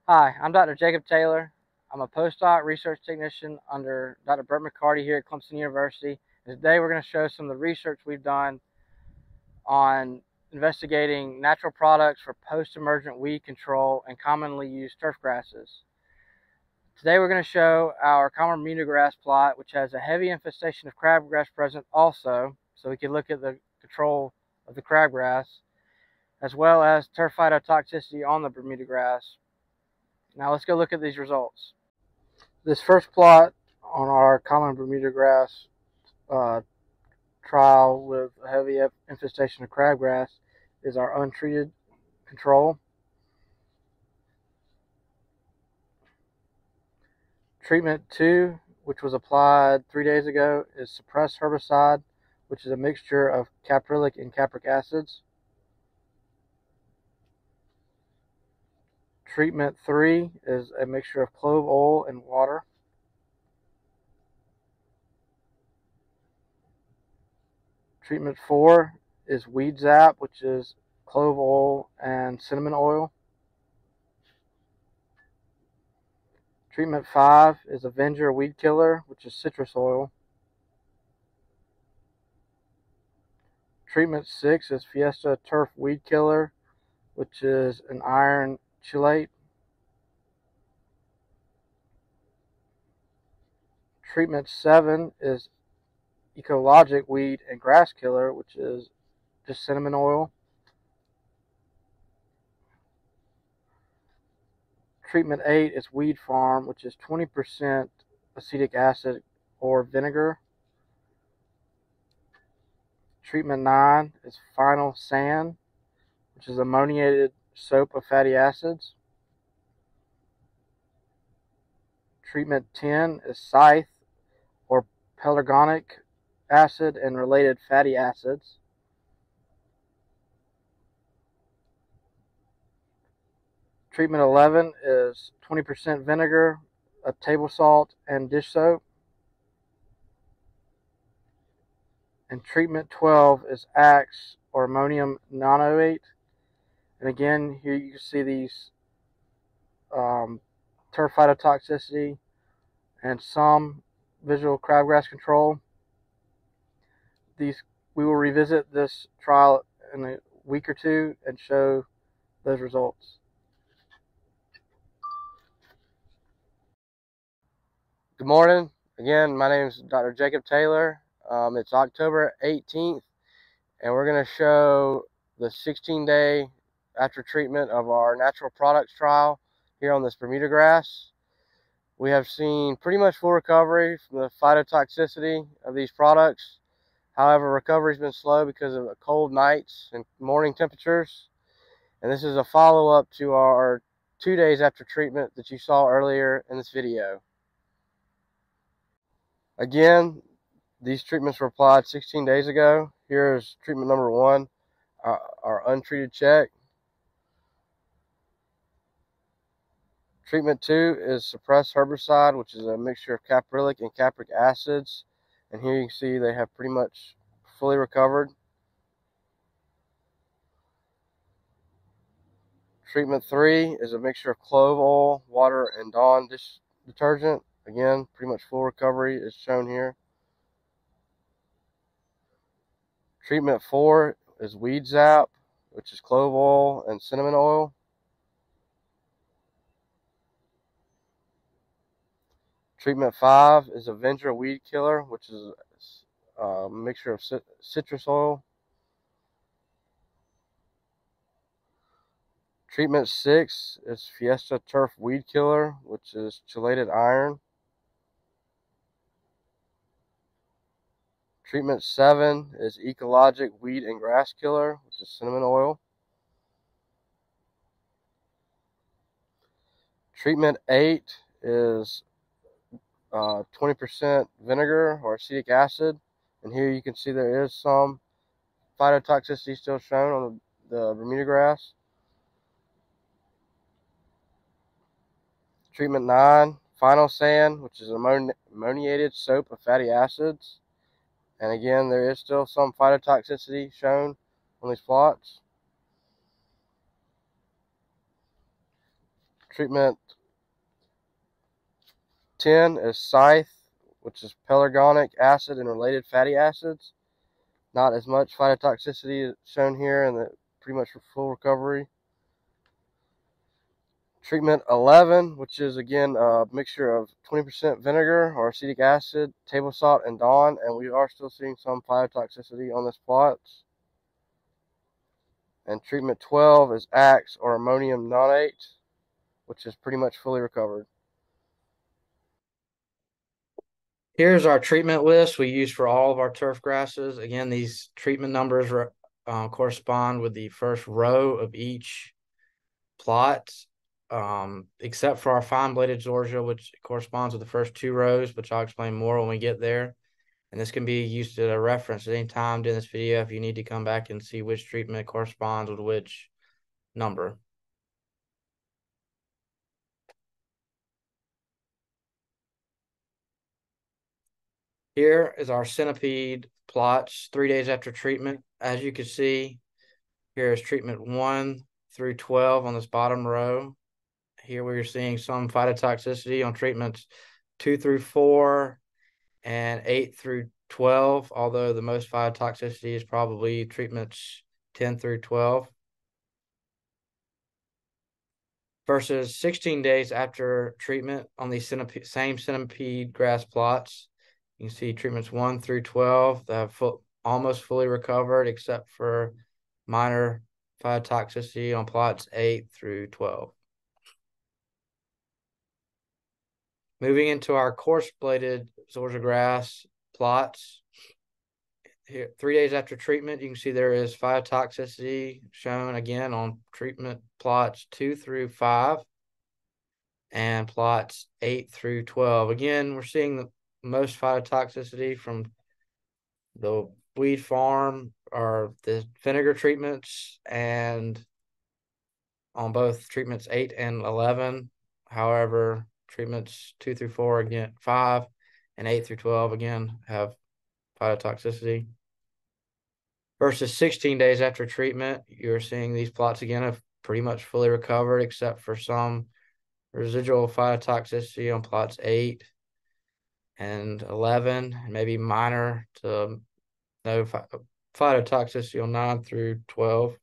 Hi, I'm Dr. Jacob Taylor. I'm a postdoc research technician under Dr. Brett McCarty here at Clemson University. And today we're going to show some of the research we've done on investigating natural products for post-emergent weed control and commonly used turf grasses. Today we're going to show our common Bermuda grass plot, which has a heavy infestation of crabgrass present also, so we can look at the control of the crabgrass, as well as turf phytotoxicity on the Bermuda grass. Now let's go look at these results. This first plot on our common Bermuda grass trial with a heavy infestation of crabgrass is our untreated control. Treatment 2, which was applied 3 days ago, is suppressed herbicide, which is a mixture of caprylic and capric acids. Treatment 3 is a mixture of clove oil and water. Treatment 4 is Weed Zap, which is clove oil and cinnamon oil. Treatment 5 is Avenger Weed Killer, which is citrus oil. Treatment 6 is Fiesta Turf Weed Killer, which is an iron chelate. Treatment 7 is Ecologic Weed and Grass Killer, which is just cinnamon oil. Treatment 8 is Weed Farm, which is 20% acetic acid or vinegar. Treatment 9 is Final Sand, which is ammoniated soap of fatty acids. Treatment 10 is Scythe, or pelargonic acid and related fatty acids. Treatment 11 is 20% vinegar, a table salt, and dish soap. And treatment 12 is Axe, or ammonium nonate. And again, here you can see these turf phytotoxicity and some visual crabgrass control. We will revisit this trial in a week or two and show those results. Good morning. Again, my name is Dr. Jacob Taylor. It's October 18th, and we're going to show the 16-day after treatment of our natural products trial here on this Bermuda grass. We have seen pretty much full recovery from the phytotoxicity of these products. However, recovery has been slow because of cold nights and morning temperatures. And this is a follow-up to our 2 days after treatment that you saw earlier in this video. Again, these treatments were applied 16 days ago. Here's treatment number 1, our untreated check. Treatment 2 is suppressed herbicide, which is a mixture of caprylic and capric acids. And here you can see they have pretty much fully recovered. Treatment 3 is a mixture of clove oil, water, and Dawn dish detergent. Again, pretty much full recovery is shown here. Treatment 4 is Weed Zap, which is clove oil and cinnamon oil. Treatment 5 is Avenger Weed Killer, which is a mixture of citrus oil. Treatment 6 is Fiesta Turf Weed Killer, which is chelated iron. Treatment 7 is Ecologic Weed and Grass Killer, which is cinnamon oil. Treatment 8 is 20% vinegar or acetic acid. And here you can see there is some phytotoxicity still shown on the Bermuda grass. Treatment 9, Final Sand, which is ammoniated soap of fatty acids. And again, there is still some phytotoxicity shown on these plots. treatment 10 is Scythe, which is pelargonic acid and related fatty acids. Not as much phytotoxicity shown here, and pretty much full recovery. Treatment 11, which is again a mixture of 20% vinegar or acetic acid, table salt, and Dawn, and we are still seeing some phytotoxicity on this plot. And treatment 12 is Axe or ammonium nonate, which is pretty much fully recovered. Here's our treatment list we use for all of our turf grasses. Again, these treatment numbers correspond with the first row of each plot, except for our fine-bladed zoysia, which corresponds with the first 2 rows, which I'll explain more when we get there. And this can be used as a reference at any time during this video if you need to come back and see which treatment corresponds with which number. Here is our centipede plots 3 days after treatment. As you can see, here is treatment 1 through 12 on this bottom row. Here we're seeing some phytotoxicity on treatments 2 through 4 and 8 through 12, although the most phytotoxicity is probably treatments 10 through 12. Versus 16 days after treatment on these same centipede grass plots. You can see treatments 1 through 12 that have almost fully recovered, except for minor phytotoxicity on plots 8 through 12. Moving into our coarse-bladed zoysia grass plots. Here, 3 days after treatment, you can see there is phytotoxicity shown again on treatment plots 2 through 5 and plots 8 through 12. Again, we're seeing the most phytotoxicity from the weed farm or the vinegar treatments, and on both treatments 8 and 11. However, treatments 2 through 4, again 5, and 8 through 12 again have phytotoxicity. Versus 16 days after treatment, you're seeing these plots again have pretty much fully recovered, except for some residual phytotoxicity on plots 8 and 11, and maybe minor to no phytotoxicity on 9 through 12.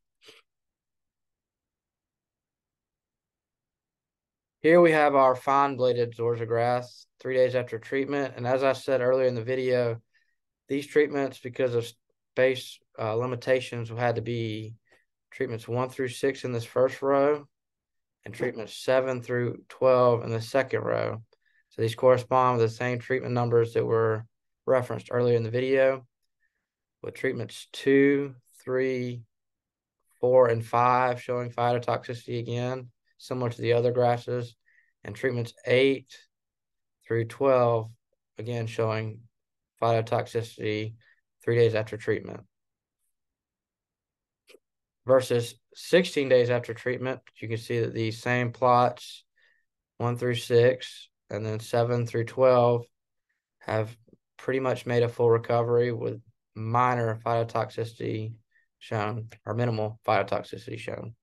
Here we have our fine-bladed zoysia grass 3 days after treatment. And as I said earlier in the video, these treatments, because of space limitations, will have to be treatments 1 through 6 in this first row and treatments 7 through 12 in the second row. So these correspond with the same treatment numbers that were referenced earlier in the video, with treatments 2, 3, 4, and 5 showing phytotoxicity again, similar to the other grasses, and treatments 8 through 12 again showing phytotoxicity 3 days after treatment. Versus 16 days after treatment, you can see that these same plots 1 through 6 and then 7 through 12 have pretty much made a full recovery with minor phytotoxicity shown, or minimal phytotoxicity shown.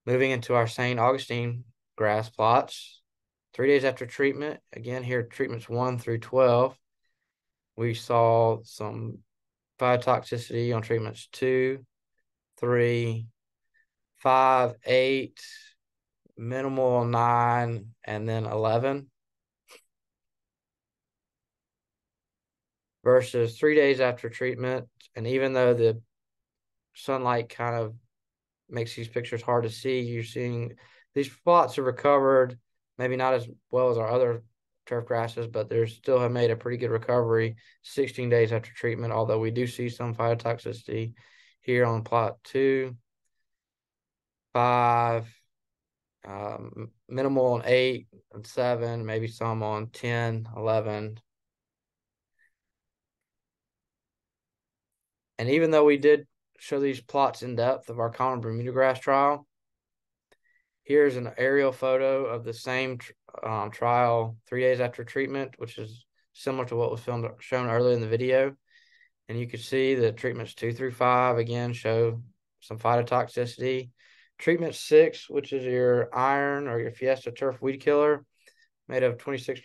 Moving into our St. Augustine grass plots, 3 days after treatment, again here treatments 1 through 12, we saw some phytotoxicity on treatments 2, 3, 5, 8, minimal on 9, and then 11. Versus 3 days after treatment, and even though the sunlight kind of makes these pictures hard to see, you're seeing these plots have recovered, maybe not as well as our other turf grasses, but they still have made a pretty good recovery 16 days after treatment, although we do see some phytotoxicity here on plot 2, 5, minimal on 8 and 7, maybe some on 10, 11. And even though we did show these plots in depth of our common Bermuda grass trial, here's an aerial photo of the same trial 3 days after treatment, which is similar to what was shown earlier in the video. And you can see that treatments 2 through 5 again show some phytotoxicity. Treatment 6, which is your iron or your Fiesta turf weed killer, made of 26%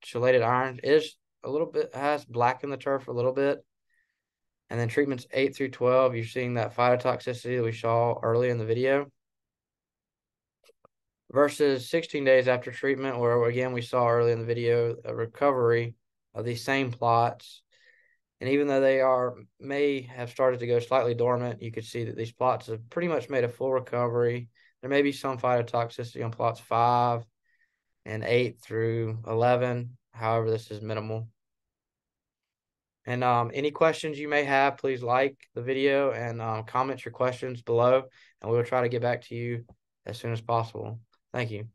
chelated iron, is a little bit, has black in the turf a little bit. And then treatments 8 through 12, you're seeing that phytotoxicity that we saw early in the video. Versus 16 days after treatment, where again we saw early in the video a recovery of these same plots. And even though they may have started to go slightly dormant, you could see that these plots have pretty much made a full recovery. There may be some phytotoxicity on plots 5 and 8 through 11. However, this is minimal. And any questions you may have, please like the video and comment your questions below, and we will try to get back to you as soon as possible. Thank you.